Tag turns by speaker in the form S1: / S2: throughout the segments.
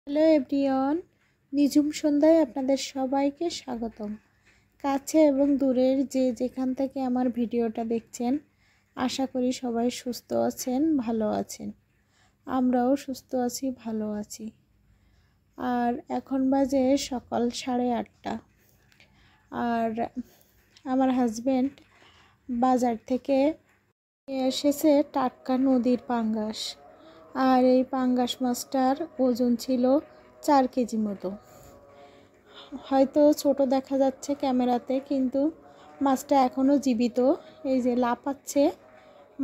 S1: Hello everyone, নিঝুম সন্ধ্যায় আপনাদের সবাইকে স্বাগতম। কাছে এবং দূরের যে যেখান থেকে আমার ভিডিওটা দেখছেন, আশা করি সবাই সুস্থ আছেন, ভালো আছেন। আমরাও সুস্থ আছি, ভালো আছি। আর এখন বাজে সকাল 8:30। আর আমার হাজব্যান্ড বাজার থেকে এসেছে টাটকা নদীর পাঙ্গাস। আর এই পাঙ্গাস মাছটার ওজন ছিল 4 কেজি মতো। হয়তো ছোট দেখা যাচ্ছে ক্যামেরাতে, কিন্তু মাছটা এখনও জীবিত। এই যে লাফাচ্ছে,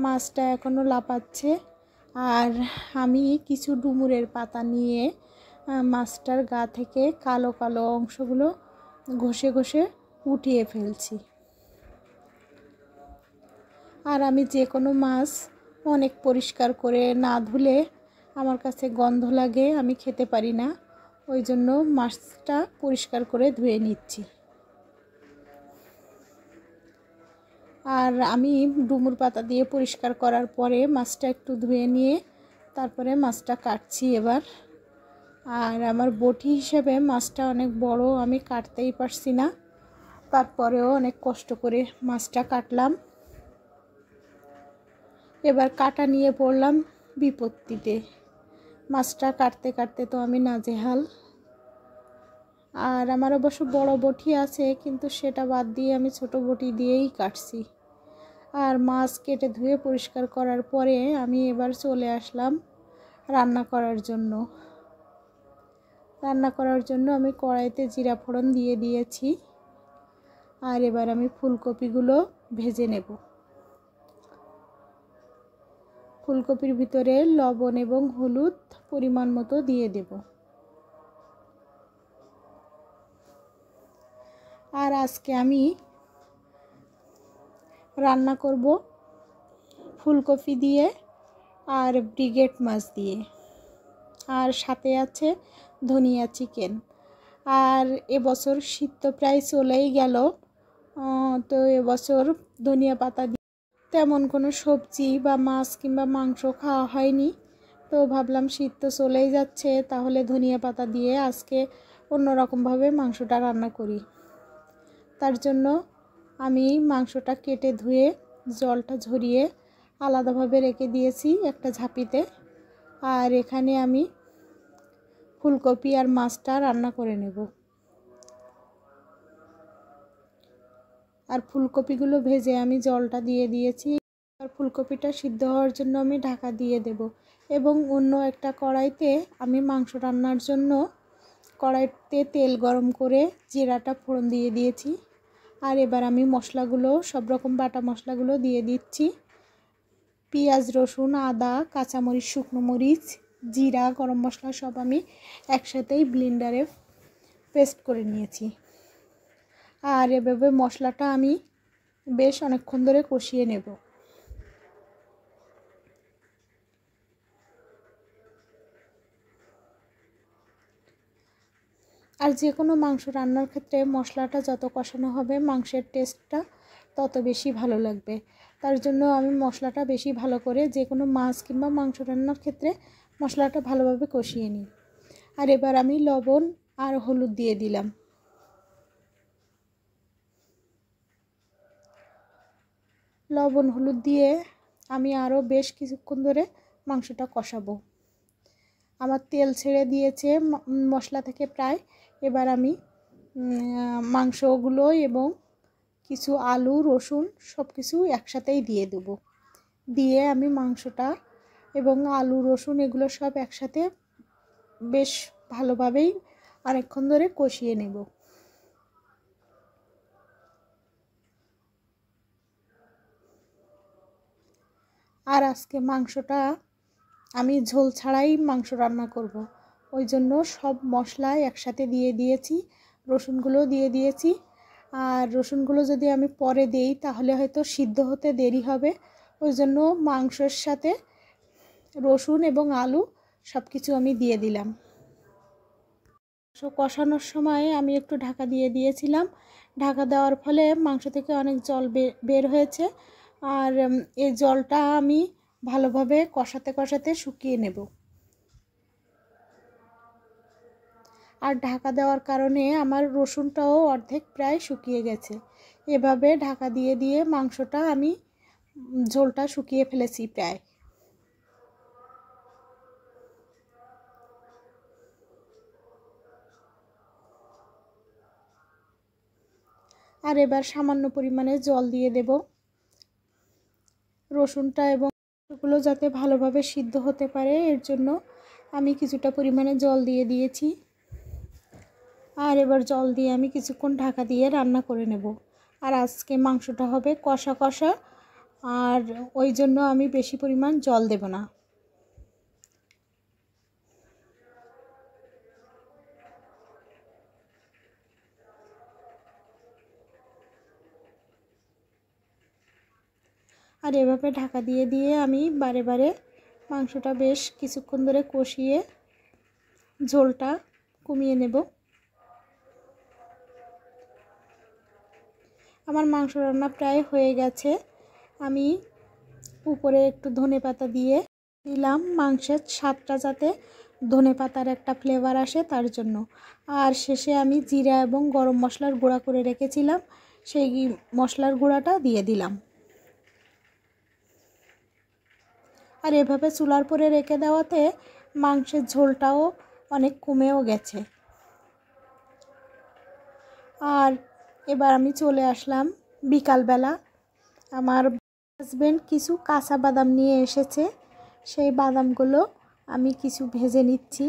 S1: মাছটা এখনও লাফাচ্ছে। আর আমি কিছু ডুমুরের পাতা নিয়ে মাছটার গা থেকে কালো কালো অংশগুলো ঘষে ঘষে উঠিয়ে ফেলছি। আর আমি যে কোনো মাছ অনেক পরিষ্কার করে না ধুলে আমার কাছে গন্ধ লাগে, আমি খেতে পারি না। ওই জন্য মাছটা পরিষ্কার করে ধুয়ে নিচ্ছি। আর আমি ডুমুর পাতা দিয়ে পরিষ্কার করার পরে মাছটা একটু ধুয়ে নিয়ে তারপরে মাছটা কাটছি এবার। আর আমার বটি হিসেবে মাছটা অনেক বড়, আমি কাটতেই পারছি না। তারপরেও অনেক কষ্ট করে মাছটা কাটলাম। এবার কাটা নিয়ে পড়লাম বিপত্তিতে। মাছটা কাটতে কাটতে তো আমি নাজেহাল। আর আমার অবশ্য বড় বটি আছে, কিন্তু সেটা বাদ দিয়ে আমি ছোট বটি দিয়েই কাটছি। আর মাছ কেটে ধুয়ে পরিষ্কার করার পরে আমি এবার চলে আসলাম রান্না করার জন্য। আমি কড়াইতে জিরা ফোড়ন দিয়ে দিয়েছি। আর এবার আমি ফুলকপিগুলো ভেজে নেব। ফুলকপির ভিতরে লবণ এবং হলুদ পরিমাণ মতো দিয়ে দেব। আর আজকে আমি রান্না করব ফুলকপি দিয়ে আর ব্রিগেড মাছ দিয়ে, আর সাথে আছে ধনিয়া চিকেন। আর এবছর শীত তো প্রায় চলেই গেল, তো এবছর ধনিয়া পাতা দিয়ে তেমন কোনো সবজি বা মাছ কিংবা মাংস খাওয়া হয়নি। তো ভাবলাম শীত তো চলেই যাচ্ছে, তাহলে ধনিয়া পাতা দিয়ে আজকে অন্যরকমভাবে মাংসটা রান্না করি। তার জন্য আমি মাংসটা কেটে ধুয়ে জলটা ঝরিয়ে আলাদাভাবে রেখে দিয়েছি একটা ঝাঁপিতে। আর এখানে আমি ফুলকপি আর মাছটা রান্না করে নেব। আর ফুলকপিগুলো ভেজে আমি জলটা দিয়ে দিয়েছি। আর ফুলকপিটা সিদ্ধ হওয়ার জন্য আমি ঢাকা দিয়ে দেব। এবং অন্য একটা কড়াইতে আমি মাংস রান্নার জন্য কড়াইতে তেল গরম করে জিরাটা ফোড়ন দিয়ে দিয়েছি। আর এবার আমি মশলাগুলো, সব রকম বাটা মশলাগুলো দিয়ে দিচ্ছি। পেঁয়াজ, রসুন, আদা, কাঁচামরিচ, শুকনো মরিচ, জিরা, গরম মশলা সব আমি একসাথেই ব্লেন্ডারে পেস্ট করে নিয়েছি। আর এভাবে মশলাটা আমি বেশ অনেকক্ষণ ধরে কষিয়ে নেব। আর যে কোনো মাংস রান্নার ক্ষেত্রে মশলাটা যত কষানো হবে মাংসের টেস্টটা তত বেশি ভালো লাগবে। তার জন্য আমি মশলাটা বেশি ভালো করে যে কোনো মাছ কিংবা মাংস রান্নার ক্ষেত্রে মশলাটা ভালোভাবে কষিয়ে নিই। আর এবার আমি লবণ আর হলুদ দিয়ে দিলাম। লবণ হলুদ দিয়ে আমি আরও বেশ কিছুক্ষণ ধরে মাংসটা কষাবো। আমার তেল ছেড়ে দিয়েছে মশলা থেকে প্রায়। এবার আমি মাংসগুলো এবং কিছু আলু, রসুন সব কিছু একসাথেই দিয়ে দেব। দিয়ে আমি মাংসটা এবং আলু, রসুন এগুলো সব একসাথে বেশ ভালোভাবেই অনেকক্ষণ ধরে কষিয়ে নেব। আর আজকে মাংসটা আমি ঝোল ছাড়াই মাংস রান্না করব। ওই জন্য সব মশলা একসাথে দিয়ে দিয়েছি, রসুনগুলো দিয়ে দিয়েছি। আর রসুনগুলো যদি আমি পরে দেই তাহলে হয়তো সিদ্ধ হতে দেরি হবে। ওই জন্য মাংসের সাথে রসুন এবং আলু সব কিছু আমি দিয়ে দিলাম। কষানোর সময় আমি একটু ঢাকা দিয়ে দিয়েছিলাম। ঢাকা দেওয়ার ফলে মাংস থেকে অনেক জল বের হয়েছে। আর এই জলটা আমি ভালোভাবে কষাতে কষাতে শুকিয়ে নেব। আর ঢাকা দেওয়ার কারণে আমার রসুনটাও অর্ধেক প্রায় শুকিয়ে গেছে। এভাবে ঢাকা দিয়ে দিয়ে মাংসটা আমি ঝোলটা শুকিয়ে ফেলেছি প্রায়। আর এবার সামান্য পরিমাণে জল দিয়ে দেব। রসুনটা এবং মাংসগুলো যাতে ভালোভাবে সিদ্ধ হতে পারে এর জন্য আমি কিছুটা পরিমাণে জল দিয়ে দিয়েছি। আর এবার জল দিয়ে আমি কিছুক্ষণ ঢাকা দিয়ে রান্না করে নেব। আর আজকে মাংসটা হবে কষা কষা, আর ওই জন্য আমি বেশি পরিমাণ জল দেব না। আর এভাবে ঢাকা দিয়ে দিয়ে আমি বারে বারে মাংসটা বেশ কিছুক্ষণ ধরে কষিয়ে ঝোলটা কমিয়ে নেব। আমার মাংস রান্না প্রায় হয়ে গেছে। আমি উপরে একটু ধনেপাতা দিয়ে দিলাম, মাংসের স্বাদটা যাতে ধনেপাতার একটা ফ্লেভার আসে তার জন্য। আর শেষে আমি জিরা এবং গরম মশলার গুঁড়া করে রেখেছিলাম, সেই মশলার গুঁড়াটা দিয়ে দিলাম। আর এভাবে চুলার পরে রেখে দেওয়াতে মাংসের ঝোলটাও অনেক কমেও গেছে। আর এবার আমি চলে আসলাম বিকালবেলা। আমার হাজবেন্ড কিছু কাঁচা বাদাম নিয়ে এসেছে, সেই বাদামগুলো আমি কিছু ভেজে নিচ্ছি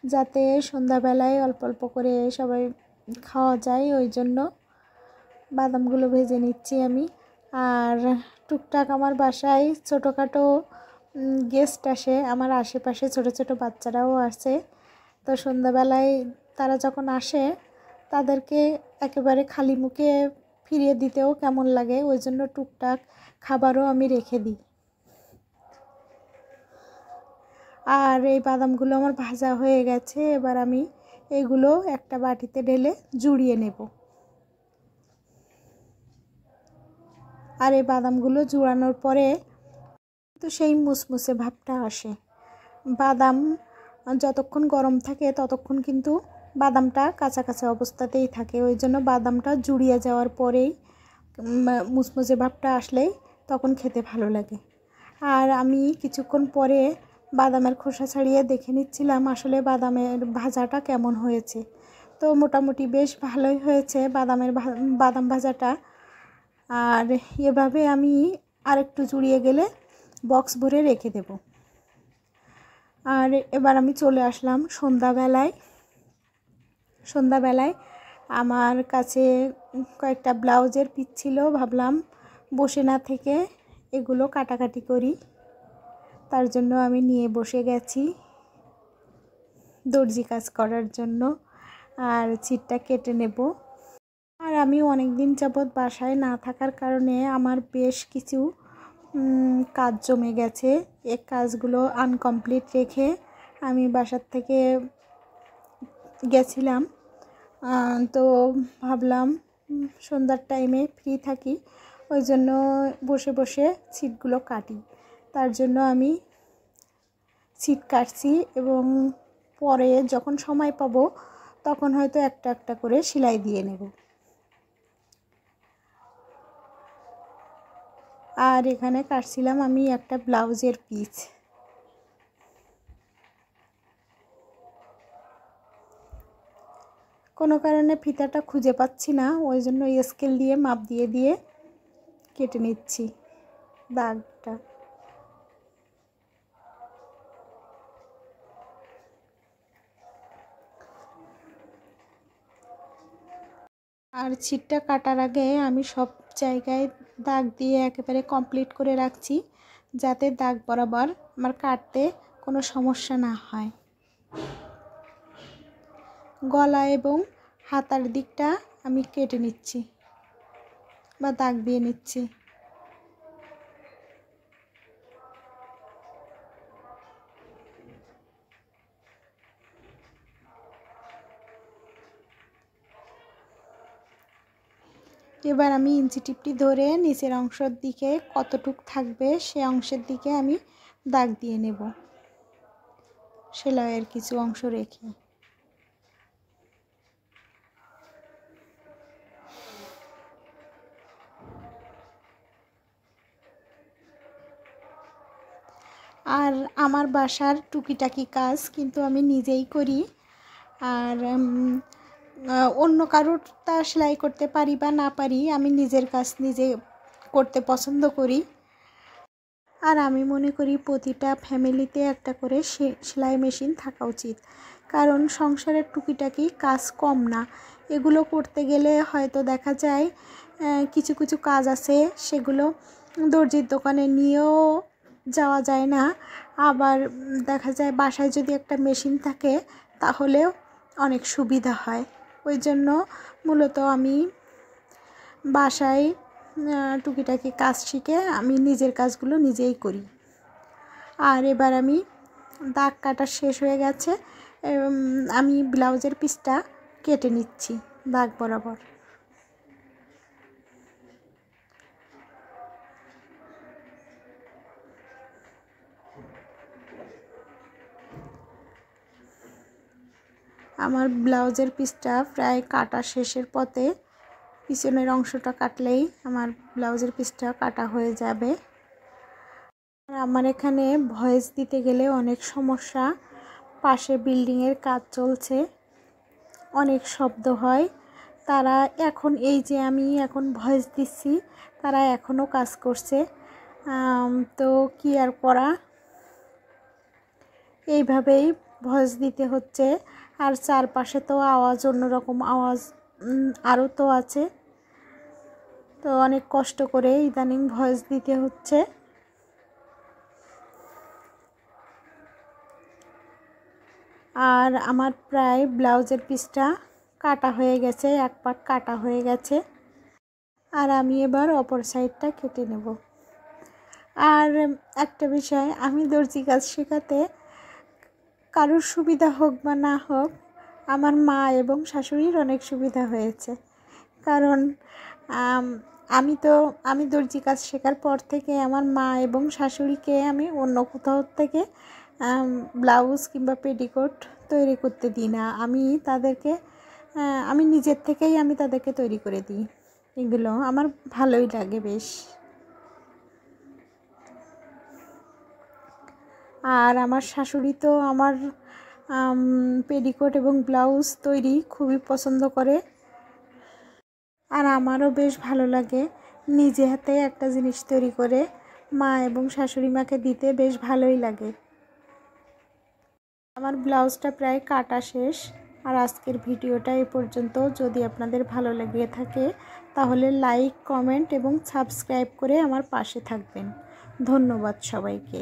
S1: যাতে সন্ধ্যাবেলায় অল্প অল্প করে সবাই খাওয়া যায়, ওই জন্য বাদামগুলো ভেজে নিচ্ছি আমি। আর টুকটাক আমার বাসায় ছোটোখাটো গেস্ট আসে, আমার আশেপাশে ছোটো ছোটো বাচ্চারাও আসে। তো সন্ধ্যাবেলায় তারা যখন আসে তাদেরকে একেবারে খালি মুখে ফিরিয়ে দিতেও কেমন লাগে, ওই জন্য টুকটাক খাবারও আমি রেখে দিই। আর এই বাদামগুলো আমার ভাজা হয়ে গেছে, এবার আমি এগুলো একটা বাটিতে ঢেলে জুড়িয়ে নেব। আর এই বাদামগুলো জুড়ানোর পরে তো সেই মুসমুসে ভাবটা আসে। বাদাম যতক্ষণ গরম থাকে ততক্ষণ কিন্তু বাদামটা কাঁচা কাঁচা অবস্থাতেই থাকে, ওই জন্য বাদামটা জুড়িয়ে যাওয়ার পরেই মুসমুসে ভাবটা আসলেই তখন খেতে ভালো লাগে। আর আমি কিছুক্ষণ পরে বাদামের খোসা ছাড়িয়ে দেখে নিচ্ছিলাম আসলে বাদামের ভাজাটা কেমন হয়েছে। তো মোটামুটি বেশ ভালোই হয়েছে বাদাম ভাজাটা। আর এভাবে আমি আরেকটু জুড়িয়ে গেলে বক্স ভরে রেখে দেব। আর এবার আমি চলে আসলাম সন্ধ্যাবেলায় আমার কাছে কয়েকটা ব্লাউজের পিস ছিল, ভাবলাম বসে না থেকে এগুলো কাটাকাটি করি, তার জন্য আমি নিয়ে বসে গেছি দর্জি কাজ করার জন্য। আর ছিটটা কেটে নেব। আর আমি অনেক দিন যাবৎ বাসায় না থাকার কারণে আমার বেশ কিছু কাজ জমে গেছে। এই কাজগুলো আনকমপ্লিট রেখে আমি বাসার থেকে গেছিলাম। তো ভাবলাম সন্ধ্যার টাইমে ফ্রি থাকি, ওই জন্য বসে বসে ছিটগুলো কাটি। তার জন্য আমি ছিট কাটছি এবং পরে যখন সময় পাবো তখন হয়তো একটা একটা করে সেলাই দিয়ে নেব। আর এখানে কাটছিলাম আমি একটা ব্লাউজের পিস। কোনো কারণে ফিতাটা খুঁজে পাচ্ছি না, ওই জন্য স্কেল দিয়ে মাপ দিয়ে দিয়ে কেটে নিচ্ছি দাগটা। আর ছিটটা কাটার আগে আমি সব জায়গায় দাগ দিয়ে একেবারে কমপ্লিট করে রাখছি যাতে দাগ বরাবর আমার কাটতে কোনো সমস্যা না হয়। গলা এবং হাতার দিকটা আমি কেটে নিচ্ছি বা দাগ দিয়ে নিচ্ছি। এবার আমি ইঞ্চি টিপটি ধরে নিচের অংশের দিকে কতটুক থাকবে সে অংশের দিকে আমি দাগ দিয়ে নেব সেলাইয়ের কিছু অংশ রেখে। আর আমার বাসার টুকিটাকি কাজ কিন্তু আমি নিজেই করি। আর অন্য কারোরটা সেলাই করতে পারি বা না পারি, আমি নিজের কাজ নিজে করতে পছন্দ করি। আর আমি মনে করি প্রতিটা ফ্যামিলিতে একটা করে সেলাই মেশিন থাকা উচিত, কারণ সংসারের টুকিটাকি কাজ কম না। এগুলো করতে গেলে হয়তো দেখা যায় কিছু কিছু কাজ আছে সেগুলো দর্জির দোকানে নিয়েও যাওয়া যায় না। আবার দেখা যায় বাসায় যদি একটা মেশিন থাকে তাহলেও অনেক সুবিধা হয়। ওই জন্য মূলত আমি বাসায় টুকিটাকি কাজ শিখে আমি নিজের কাজগুলো নিজেই করি। আর এবার আমি দাগ কাটা শেষ হয়ে গেছে, আমি ব্লাউজের পিসটা কেটে নিচ্ছি দাগ বরাবর। আমার ব্লাউজের পিসটা প্রায় কাটা শেষের পথে, পিছনের অংশটা কাটলেই আমার ব্লাউজের পিসটা কাটা হয়ে যাবে। আর আমার এখানে ভয়েস দিতে গেলে অনেক সমস্যা, পাশে বিল্ডিংয়ের কাজ চলছে, অনেক শব্দ হয়। তারা এখন এই যে আমি এখন ভয়েস দিচ্ছি তারা এখনও কাজ করছে, তো কি আর করা, এইভাবেই ভয়েস দিতে হচ্ছে। আর চারপাশে তো আওয়াজ, অন্যরকম আওয়াজ আরও তো আছে, তো অনেক কষ্ট করে ইদানিং ভয়েস দিতে হচ্ছে। আর আমার প্রায় ব্লাউজের পিসটা কাটা হয়ে গেছে, এক পাট কাটা হয়ে গেছে। আর আমি এবার অপর সাইডটা কেটে নেব। আর একটা বিষয়, আমি দর্জি কাজ শেখাতে কারোর সুবিধা হোক বা না হোক, আমার মা এবং শাশুড়ির অনেক সুবিধা হয়েছে। কারণ আমি দর্জি কাজ শেখার পর থেকে আমার মা এবং শাশুড়িকে আমি অন্য কোথাও থেকে ব্লাউজ কিংবা পেটিকোট তৈরি করতে দিই না। আমি নিজের থেকেই আমি তাদেরকে তৈরি করে দিই। এগুলো আমার ভালোই লাগে বেশ। আর আমার শাশুড়ি তো আমার পেটিকোট এবং ব্লাউজ তৈরি খুবই পছন্দ করে। আর আমারও বেশ ভালো লাগে নিজে হাতে একটা জিনিস তৈরি করে মা এবং শাশুড়ি মাকে দিতে, বেশ ভালোই লাগে। আমার ব্লাউজটা প্রায় কাটা শেষ। আর আজকের ভিডিওটা এই পর্যন্ত। যদি আপনাদের ভালো লেগে থাকে তাহলে লাইক, কমেন্ট এবং সাবস্ক্রাইব করে আমার পাশে থাকবেন। ধন্যবাদ সবাইকে।